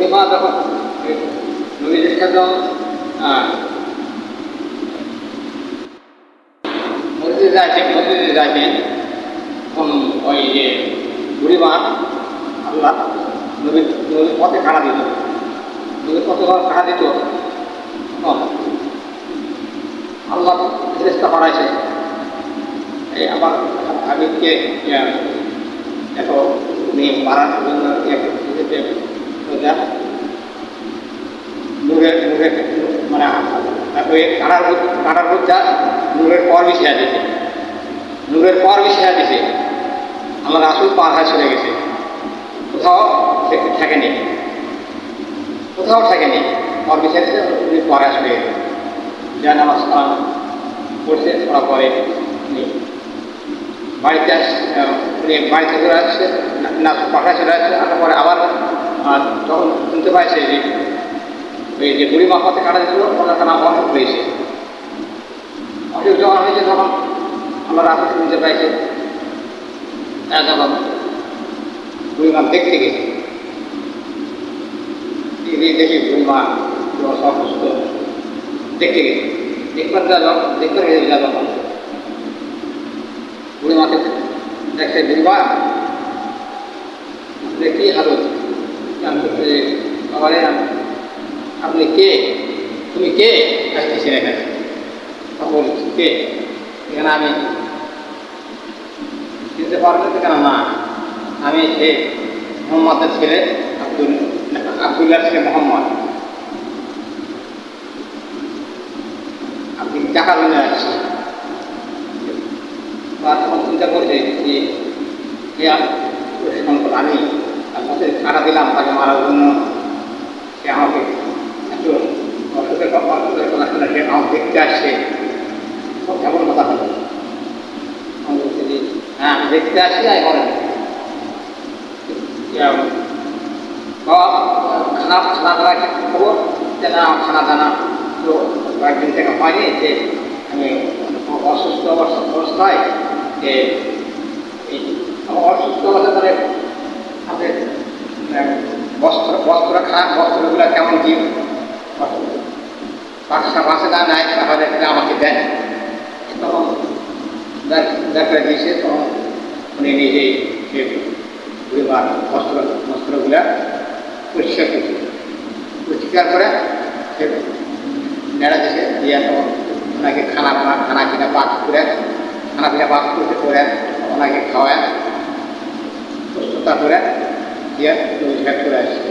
বুড়িমা যখন নদীর সাথে নদীতে যাচ্ছে তখন ওই যে বুড়িমা আল্লাহ নদীর পথে খাড়া দিত, নদীর পথে যখন খাড়া দিত আল্লাহ ফেরেশতা পাঠাইছে এই আমার হাবিবকে এত নিয়ে মারার জন্য নূরের মানে ওই কাটার বোঝা নূরের পর বিষয়া দিছে, নূরের পর বিষয়া দিছে। আমার রাসূল পার হয়ে চলে গেছে, কোথাও থাকেনি, কোথাও থাকেনি, পর বিষয়া দিছে, উনি পরে চলে গেছে। যা নামাজ কালাম পড়ছে পড়া পরে বাড়িতে উনি বাড়িতে চলে আসছে, না পাঠায় চলে আসছে। আসার পরে আবার তখন শুনতে পাইছে যে ওই যে বুড়িমা পথে কাটা দিল ওনার নাম অসুখ হয়েছে। অসুখ যখন হয়েছে তখন আমরা রাতে শুনতে পাইছে তখন বুড়িমা দেখতে গেছে, দেখি বুড়িমা অসুস্থ, দেখতে গেছে, দেখতে গেছে যখন বুড়িমাকে দেখছে বুড়িমা কি হালত, বাবারে আপনি কে, তুমি কে আসতেছেন এখানে? বলছি কে এখানে? আমি চিনতে পারবো কেন? না, আমি সে মোহাম্মদের ছেলে আব্দুল্লাহর ছেলে মোহাম্মদ। আপনি টাকা নিয়ে আসছেন। তখন চিন্তা করছে যে সম্পদ আমি আপনাদের টাকা দিলাম তাকে মারার জন্য, সে আমাকে এত অসুখের কথা শুনে সে আমাকে দেখতে আসছে, কেমন কথা হলো? আমি বলছি যে হ্যাঁ আমি দেখতে আসি, আই করেন খানা দানা খবর যে না খানা দানা তো কয়েকদিন থেকে হয়নি, যে আমি অসুস্থ অবস্থায় যে অসুস্থ অবস্থা ধরে আপনি বস্ত্রগুলো কেমন কি বাসে না নেয় তাহলে আমাকে দেন। তখন দেখা দিয়েছে, তখন উনি নিজেই সে পরিবার বস্ত্রগুলো পরিষ্কার করছে, পরিষ্কার করে সে নেড়া দিয়েছে, দিয়ে তখন ওনাকে খানা পিনা পাক করতে করে ওনাকে খাওয়ায় সুস্থতা করে দিয়ে করে আসছে।